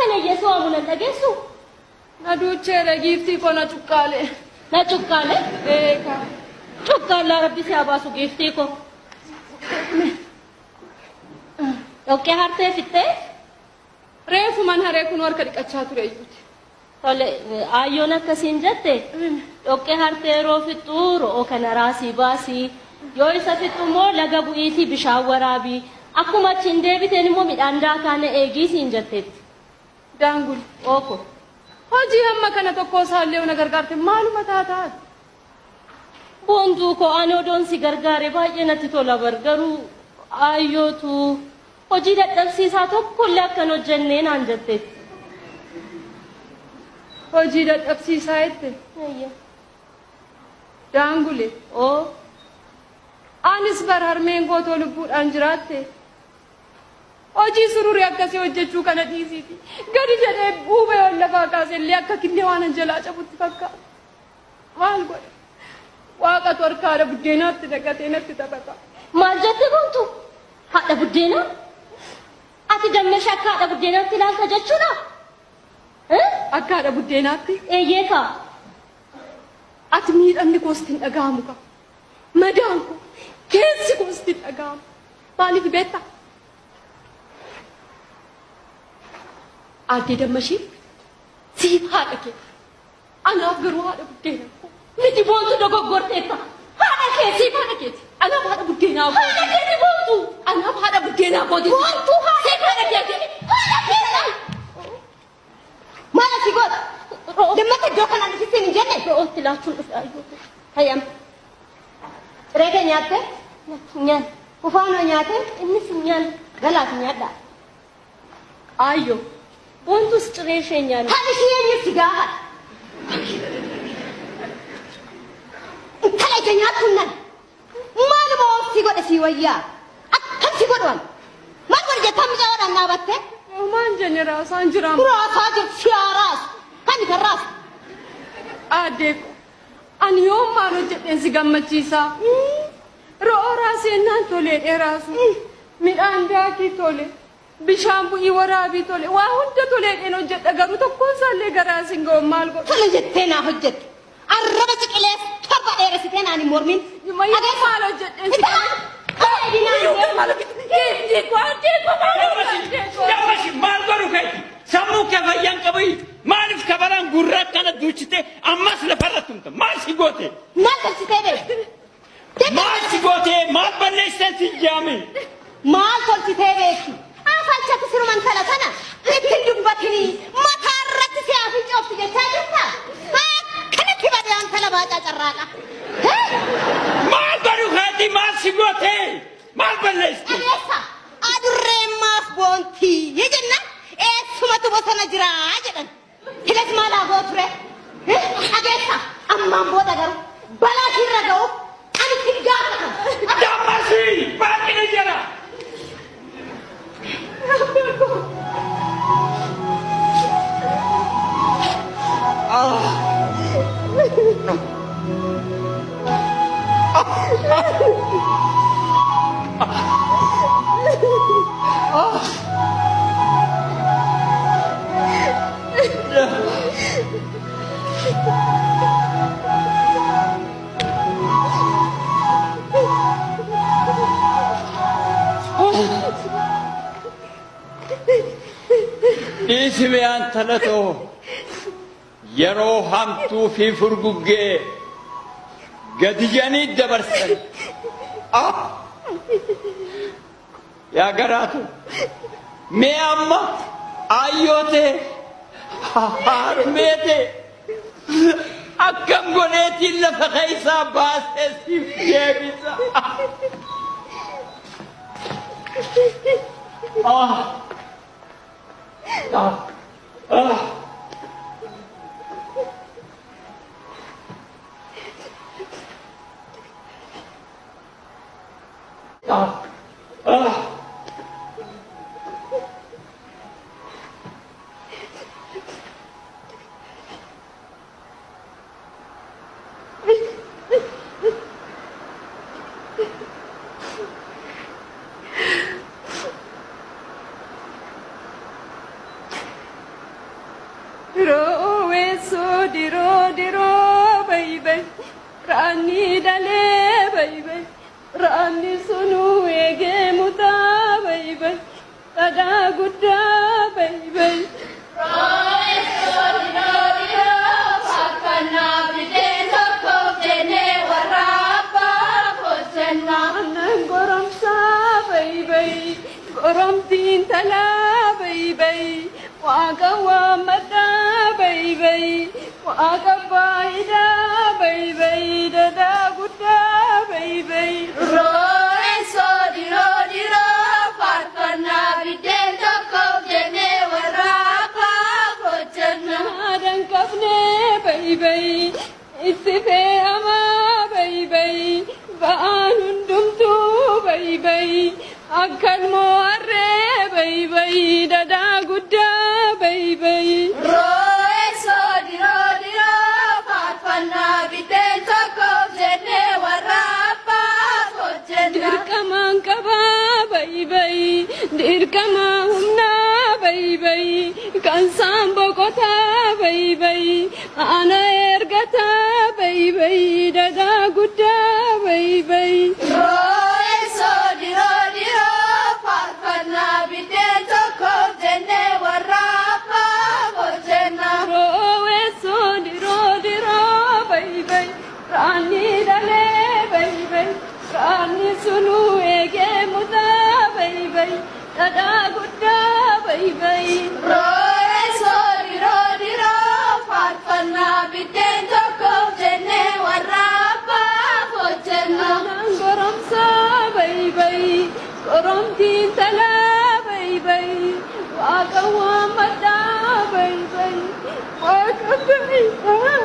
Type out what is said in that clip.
kana yesu amuna dhageessu naduucheera giiftii koo na cuqqaale ka cuqqaala rabbi si abaasu giiftii koo okkee hartee fittee reefu man haree kun harka dhiqachaa ture iyyuuti tole ayyoon akkasiin jette okkee hartee yeroo fixxuu ro'oo kana raasii baasii yoo isa fixxu immoo laga bu'iitii bishaan waraabii akkuma achiin deebiteen immoo midhaan daakaana eegii siin jetteetti daangul ooko hojii hamma kana tokko isaallee una gargaarte maaluma taataa boontuu koo ani odoon si gargaare baay'ee natti tola garuu ayyootu hojii dadhabsiisaa tokkollee akkan hojjennee naan jetteetti hojii dadhabsiisaa jette daangule oo anis bara harmeen gootoo lubbuudhaan jiraatte hojii sururii akkasii hojjechuu kana dhiisiiti gadi jedhee buubee ol lafaa kaasellee akka killee waan jalaa cabutti fakkaata maal godhe waaqatu harkaadha buddeenaatti naqatee natti taphata maal jette boontu haadha buddeenaa ati dammeesha akka haadha buddeenaatti ilaalta jechuudha akka haadha buddeenaatti eeyyee kaa ati miidhamni koos hin dhaga'amu ka madaan koo keessi koos hin dhaga'amu maaliif beektaa Ate dammashi siif haadha kee anaaf garuu haadha buddeenaa koo miti boontu dogoggorteetta haadha kee siif haadha keeti anaaf haadha buddeenaa koo haadha keeti boontu anaaf haadha buddeenaa kooti boontu siif haadha keeti haadha keeti maala si godha dammata iddoo kanaan ifisiin hin jenne ro'ootti laachuun dhufe ayyootu hayyam reega nyaatte nyaan ufaanoo nyaate innis nyaan galaaf nyaadha ayyoo boontus ciree sheenyaan kan isheen sigaara intala ija nyaattuunnan maaluma oofsi godhe si wayyaa akkam si godhan maal godhe jettaan micaadhaan dhaabatte maan jenne raasaan jiraam raasaa jiru siyaaraas kan garraas adeeko ani yoom maal hojjedheen si gammachiisaa ro'oo raasennaan tolee dheeraasu midhaan daakii tole bishaan bu'ii waraabii tole waa hunda toleedheen hojjedha garuu tokkoon isaallee garaa sin ga'u maal godhu tole jettee naa hojjette arraba ciqilees torba dheeressitee naan hin mormin maal hojjedheen si maal godhu kee sammuu kee fayyaan qabii maaliif kabaraan gurraa kana duuchite ammas lafarra tumta maal si goote maal tolchitee beekte maal si goote maal balleessee si jaame maal tolchitee beekti afalchatu siruman tala kana ittiin dubbatini mataa irratti si afin coofti jechaa jirta akkanatti badaan tala baacaa carraaqa maal godhu keeti maal si goote maal balleessite dhageessa adurreen maaf boontii jenna eessumatu bosona jiraa jedhan hilas maalaa goo ture dhageessa ammaan booda garuu balaa sirra ga'u ani ittiin gaafatan dammasi baay'ina jira Ismi antalato yeroo hamtuu fi furguggee gadi janii dabarsan yaa garaatu mee amma ayyoote harmeete akkam godheetiin lafa keessaa baasee siif deebisa diroo baybay raanni dalee baybay raanni sunuu eegee mutaa baybay dhadaa guddaa baybay. Goromtiin talaa baybay waaqa waammataa baybay waaqa faayidaa baybay dadaa guddaa baybay. Roesoo diroo faarfannaa biddeen tokkoof jennee warra abbaa hojjenna. Haadhan qabnee baybay itti fe'amaa baybay ba'aan hundumtuu baybay. Akkan mo'arree baybay dadaa guddaa baybay. Roesoo diroo faarfannaa biddeen tokkoof jennee warra abbaa hojjenna. Dirqamaan qabaa baybay dirqamaa humnaa baybay kan saan boqotaa baybay ana ergataa baybay dadaa guddaa baybay. Raanni dalee baybay raanni sunuu eegee mutaa baybay dhadaa guddaa baybay. Roesoo diroo faarfannaa biddeen tokkoof jennee warra abbaa hojjenna. Goromsaa baybay goromtiin talaa baybay waaqa waammataa baybay waaqa baybay.